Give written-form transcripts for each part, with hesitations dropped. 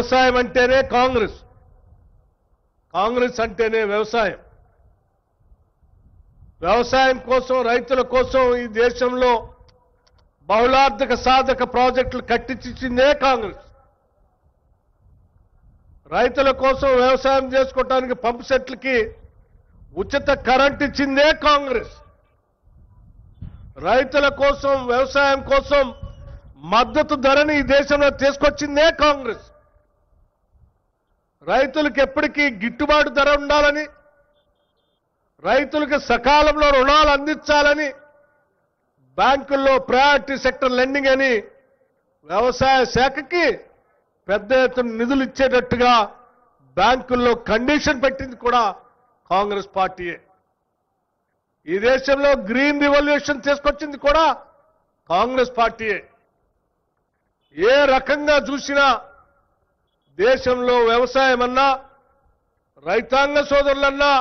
వ్యవసాయం అంటేనే కాంగ్రెస్, కాంగ్రెస్ అంటేనే వ్యవసాయం. వ్యవసాయం కోసం, రైతుల కోసం ఈ దేశంలో బహుళార్థక సాధక ప్రాజెక్టులు కట్టించిందే కాంగ్రెస్. రైతుల కోసం వ్యవసాయం చేసుకోవడానికి పంపు సెట్లకి ఉచిత కరెంట్ ఇచ్చిందే కాంగ్రెస్. రైతుల కోసం, వ్యవసాయం కోసం మద్దతు ధరని ఈ దేశంలో తీసుకొచ్చిందే కాంగ్రెస్. రైతులకు ఎప్పటికీ గిట్టుబాటు ధర ఉండాలని, రైతులకు సకాలంలో రుణాలు అందించాలని, బ్యాంకుల్లో ప్రయారిటీ సెక్టర్ లెండింగ్ అని వ్యవసాయ శాఖకి పెద్ద ఎత్తున నిధులు ఇచ్చేటట్టుగా బ్యాంకుల్లో కండిషన్ పెట్టింది కూడా కాంగ్రెస్ పార్టీయే. ఈ దేశంలో గ్రీన్ రివల్యూషన్ తీసుకొచ్చింది కూడా కాంగ్రెస్ పార్టీయే. ఏ రకంగా చూసినా దేశంలో వ్యవసాయం అన్నా, రైతాంగ సోదరులన్నా,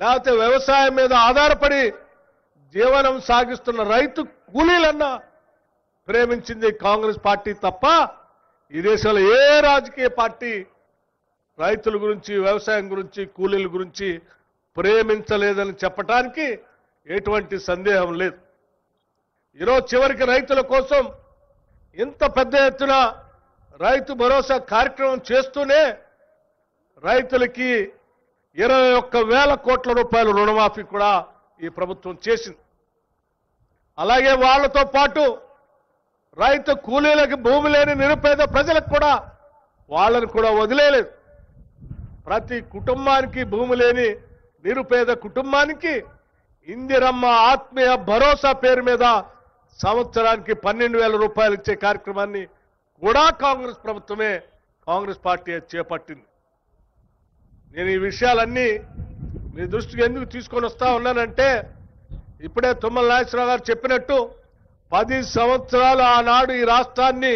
లేకపోతే వ్యవసాయం మీద ఆధారపడి జీవనం సాగిస్తున్న రైతు కూలీలన్నా ప్రేమించింది కాంగ్రెస్ పార్టీ తప్ప ఈ దేశంలో ఏ రాజకీయ పార్టీ రైతుల గురించి, వ్యవసాయం గురించి, కూలీల గురించి ప్రేమించలేదని చెప్పడానికి ఎటువంటి సందేహం లేదు. ఈరోజు చివరికి రైతుల కోసం ఇంత పెద్ద ఎత్తున రైతు భరోసా కార్యక్రమం చేస్తూనే రైతులకి 21,000 కోట్ల రూపాయల రుణమాఫీ కూడా ఈ ప్రభుత్వం చేసింది. అలాగే వాళ్లతో పాటు రైతు కూలీలకు భూమి లేని నిరుపేద ప్రజలకు కూడా వాళ్ళని కూడా వదిలేలేదు. ప్రతి కుటుంబానికి, భూమి లేని నిరుపేద కుటుంబానికి ఇందిరమ్మ ఆత్మీయ భరోసా పేరు మీద సంవత్సరానికి 12,000 రూపాయలు ఇచ్చే కార్యక్రమాన్ని కూడా కాంగ్రెస్ ప్రభుత్వమే, కాంగ్రెస్ పార్టీ చేపట్టింది. నేను ఈ విషయాలన్నీ మీ దృష్టికి ఎందుకు తీసుకొని వస్తా ఉన్నానంటే, ఇప్పుడే తుమ్మల నాగేశ్వరరావు గారు చెప్పినట్టు 10 సంవత్సరాలు ఆనాడు ఈ రాష్ట్రాన్ని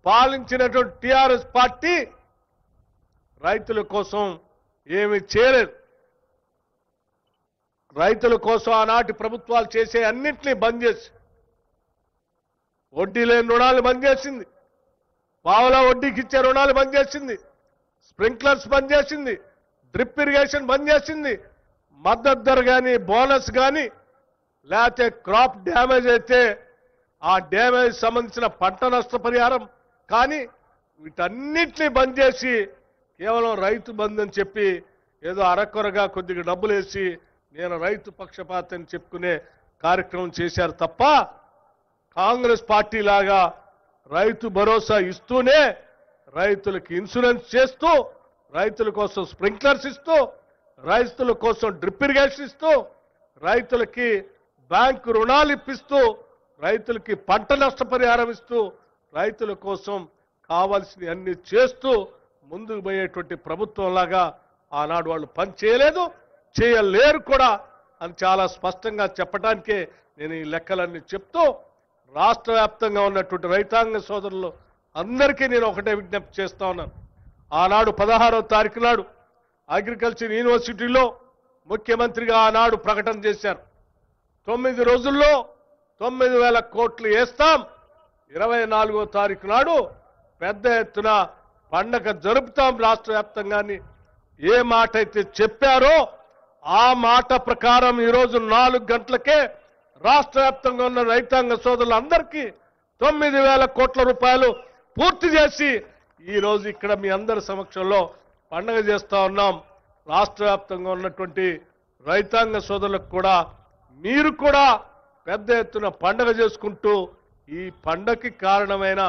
పాలించినటువంటి టీఆర్ఎస్ పార్టీ రైతుల కోసం ఏమీ చేయలేదు. రైతుల కోసం ఆనాటి ప్రభుత్వాలు చేసే అన్నింటినీ బంద్ చేసి, వడ్డీ లేని రుణాలు బంద్ చేసింది, పావలా వడ్డీకి ఇచ్చే రుణాలు బంద్ చేసింది, స్ప్రింక్లర్స్ బంద్ చేసింది, డ్రిప్ ఇరిగేషన్ బంద్ చేసింది, మద్దతు ధర కానీ, బోనస్ కానీ, లేకపోతే క్రాప్ డ్యామేజ్ అయితే ఆ డ్యామేజ్ సంబంధించిన పంట నష్టపరిహారం కానీ వీటన్నిటినీ బంద్ చేసి కేవలం రైతు బంధు అని చెప్పి ఏదో అరకొరగా కొద్దిగా డబ్బులు వేసి నేను రైతు పక్షపాతం అని చెప్పుకునే కార్యక్రమం చేశారు తప్ప, కాంగ్రెస్ పార్టీ లాగా రైతు భరోసా ఇస్తూనే రైతులకు ఇన్సూరెన్స్ చేస్తూ, రైతుల కోసం స్ప్రింక్లర్స్ ఇస్తూ, రైతుల కోసం డ్రిప్ ఇరిగేషన్ ఇస్తూ, రైతులకి బ్యాంకు రుణాలు ఇప్పిస్తూ, రైతులకి పంట నష్టపరిహారం ఇస్తూ, రైతుల కోసం కావాల్సిన అన్ని చేస్తూ ముందుకు పోయేటువంటి ప్రభుత్వంలాగా ఆనాడు వాళ్ళు పని చేయలేదు, చేయలేరు కూడా అని చాలా స్పష్టంగా చెప్పడానికే నేను ఈ లెక్కలన్నీ చెప్తూ రాష్ట్ర వ్యాప్తంగా ఉన్నటువంటి రైతాంగ సోదరులు అందరికీ నేను ఒకటే విజ్ఞప్తి చేస్తా ఉన్నాను. ఆనాడు 16వ తారీఖు నాడు అగ్రికల్చర్ యూనివర్సిటీలో ముఖ్యమంత్రిగా ఆనాడు ప్రకటన చేశారు. 9 రోజుల్లో 9,000 కోట్లు వేస్తాం, 24వ తారీఖు నాడు పెద్ద ఎత్తున పండగ జరుపుతాం రాష్ట్ర వ్యాప్తంగాని ఏ మాట అయితే చెప్పారో ఆ మాట ప్రకారం ఈరోజు 4 గంటలకే రాష్ట్ర వ్యాప్తంగా ఉన్న రైతాంగ సోదరులందరికీ 9,000 కోట్ల రూపాయలు పూర్తి చేసి ఈరోజు ఇక్కడ మీ అందరి సమక్షంలో పండగ చేస్తా ఉన్నాం. రాష్ట్ర వ్యాప్తంగా ఉన్నటువంటి రైతాంగ సోదరులకు కూడా మీరు కూడా పెద్ద ఎత్తున పండగ చేసుకుంటూ ఈ పండగకి కారణమైన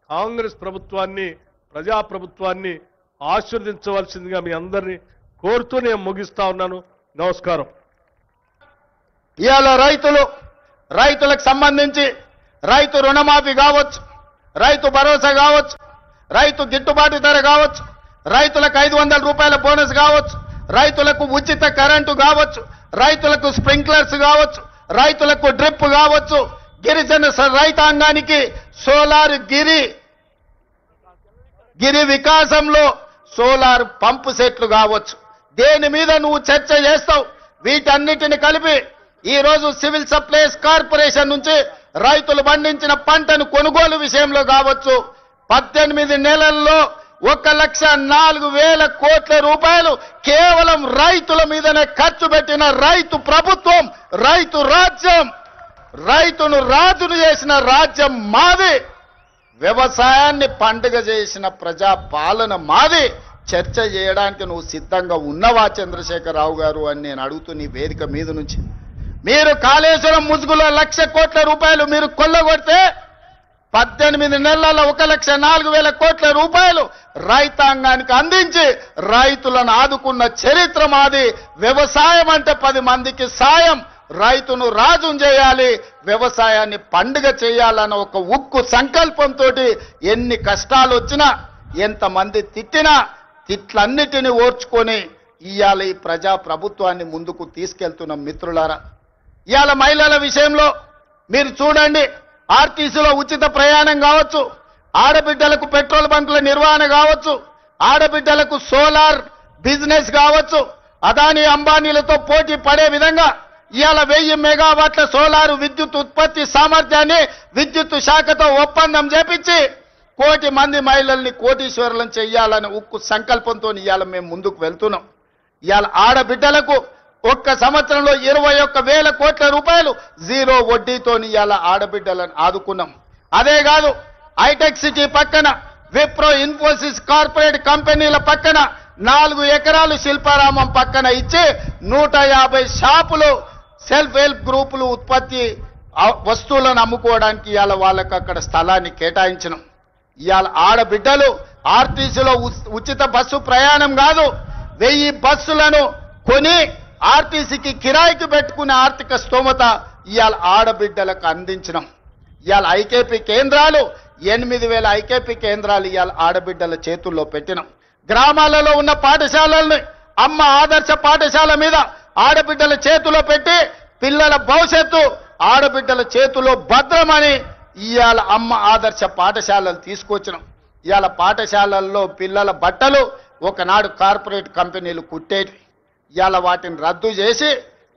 కాంగ్రెస్ ప్రభుత్వాన్ని, ప్రజాప్రభుత్వాన్ని ఆశీర్వదించవలసిందిగా మీ అందరినీ కోరుతూ నేను ముగిస్తా ఉన్నాను. నమస్కారం. ఇవాళ రైతులకు సంబంధించి రైతు రుణమాఫీ కావచ్చు, రైతు భరోసా కావచ్చు, రైతు గిట్టుబాటు ధర కావచ్చు, రైతులకు 500 రూపాయల బోనస్ కావచ్చు, రైతులకు ఉచిత కరెంటు కావచ్చు, రైతులకు స్ప్రింక్లర్స్ కావచ్చు, రైతులకు డ్రిప్ కావచ్చు, గిరిజన రైతాంగానికి సోలార్ గిరి వికాసంలో సోలార్ పంపు సెట్లు కావచ్చు. దేని మీద నువ్వు చర్చ చేస్తావు? వీటన్నిటిని కలిపి ఈ రోజు సివిల్ సప్లైస్ కార్పొరేషన్ నుంచి రైతులు పండించిన పంటను కొనుగోలు విషయంలో కావచ్చు, 18 నెలల్లో 1,04,000 కోట్ల రూపాయలు కేవలం రైతుల మీదనే ఖర్చు పెట్టిన రైతు ప్రభుత్వం, రైతు రాజ్యం, రైతును రాజును చేసిన రాజ్యం మాది, వ్యవసాయాన్ని పండుగ చేసిన ప్రజా పాలన మాది. చర్చ చేయడానికి నువ్వు సిద్ధంగా ఉన్నవా చంద్రశేఖరరావు గారు అని నేను అడుగుతున్న ఈ వేదిక మీద నుంచి. మీరు కాళేశ్వరం ముసుగులో 1,00,000 కోట్ల రూపాయలు మీరు కొల్లగొడితే 18 నెలల 1,04,000 కోట్ల రూపాయలు రైతాంగానికి అందించి రైతులను ఆదుకున్న చరిత్ర మాది. వ్యవసాయం అంటే 10 మందికి సాయం, రైతును రాజును చేయాలి, వ్యవసాయాన్ని పండుగ చేయాలన్న ఒక ఉక్కు సంకల్పంతో ఎన్ని కష్టాలు వచ్చినా, ఎంతమంది తిట్టినా తిట్లన్నిటిని ఓర్చుకొని ఇవాళ ఈ ప్రజా ప్రభుత్వాన్ని ముందుకు తీసుకెళ్తున్న మిత్రులారా, ఇవాళ మహిళల విషయంలో మీరు చూడండి, ఆర్టీసీలో ఉచిత ప్రయాణం కావచ్చు, ఆడబిడ్డలకు పెట్రోల్ బంకుల నిర్వహణ కావచ్చు, ఆడబిడ్డలకు సోలార్ బిజినెస్ కావచ్చు, అదానీ అంబానీలతో పోటీ పడే విధంగా ఇవాళ 1000 మెగావాట్ల సోలారు విద్యుత్ ఉత్పత్తి సామర్థ్యాన్ని విద్యుత్ శాఖతో ఒప్పందం చేపించి 1 కోటి మంది మహిళల్ని కోటీశ్వరులను చెయ్యాలని ఉక్కు సంకల్పంతో ఇవాళ మేము ముందుకు వెళ్తున్నాం. ఇవాళ ఆడబిడ్డలకు ఒక్క సంవత్సరంలో 21,000 కోట్ల రూపాయలు జీరో వడ్డీతో ఇవాళ ఆడబిడ్డలను ఆదుకున్నాం. అదే కాదు, హైటెక్ సిటీ పక్కన విప్రో, ఇన్ఫోసిస్ కార్పొరేట్ కంపెనీల పక్కన 4 ఎకరాలు శిల్పారామం పక్కన ఇచ్చి 150 షాపులు, సెల్ఫ్ హెల్ప్ గ్రూపులు ఉత్పత్తి వస్తువులను అమ్ముకోవడానికి ఇవాళ వాళ్ళకు అక్కడ స్థలాన్ని కేటాయించినాం. ఇవాళ ఆడబిడ్డలు ఆర్టీసీలో ఉచిత బస్సు ప్రయాణం కాదు, 1000 బస్సులను కొని ఆర్టీసీకి కిరాయికి పెట్టుకునే ఆర్థిక స్తోమత ఇవాళ ఆడబిడ్డలకు అందించినాం. ఇవాళ ఐకేపీ కేంద్రాలు 8,000 ఐకేపీ కేంద్రాలు ఇవాళ ఆడబిడ్డల చేతుల్లో పెట్టినాం. గ్రామాలలో ఉన్న పాఠశాలల్ని అమ్మ ఆదర్శ పాఠశాల మీద ఆడబిడ్డల చేతిలో పెట్టి పిల్లల భవిష్యత్తు ఆడబిడ్డల చేతిలో భద్రమని ఇవాళ అమ్మ ఆదర్శ పాఠశాలలు తీసుకొచ్చినాం. ఇవాళ పాఠశాలల్లో పిల్లల బట్టలు ఒకనాడు కార్పొరేట్ కంపెనీలు కుట్టేవి, ఇవాళ వాటిని రద్దు చేసి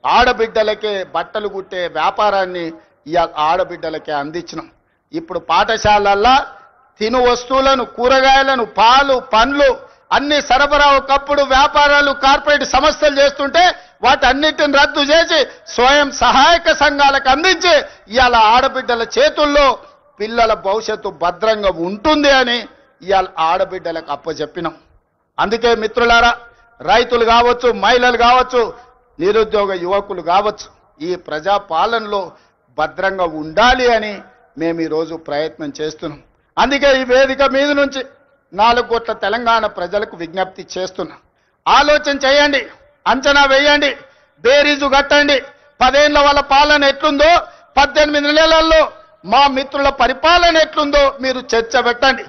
ఆడబిడ్డలకే బట్టలు కుట్టే వ్యాపారాన్ని ఇవాళ ఆడబిడ్డలకే అందించినాం. ఇప్పుడు పాఠశాలల్లో తిను వస్తువులను, కూరగాయలను, పాలు, పండ్లు అన్ని సరఫరా ఒకప్పుడు వ్యాపారాలు కార్పొరేట్ సంస్థలు చేస్తుంటే వాటన్నిటిని రద్దు చేసి స్వయం సహాయక సంఘాలకు అందించి ఇవాళ ఆడబిడ్డల చేతుల్లో పిల్లల భవిష్యత్తు భద్రంగా ఉంటుంది అని ఇవాళ ఆడబిడ్డలకు అప్పచెప్పినాం. అందుకే మిత్రులారా, రైతులు కావచ్చు, మహిళలు కావచ్చు, నిరుద్యోగ యువకులు కావచ్చు, ఈ ప్రజా పాలనలో భద్రంగా ఉండాలి అని మేము ఈరోజు ప్రయత్నం చేస్తున్నాం. అందుకే ఈ వేదిక మీద నుంచి 4 కోట్ల తెలంగాణ ప్రజలకు విజ్ఞప్తి చేస్తున్నా. ఆలోచన చేయండి, అంచనా వేయండి, బేరీజు కట్టండి. 10 ఏళ్ల వాళ్ళ పాలన ఎట్లుందో, 18 నెలల్లో మా మిత్రుల పరిపాలన ఎట్లుందో మీరు చర్చ పెట్టండి.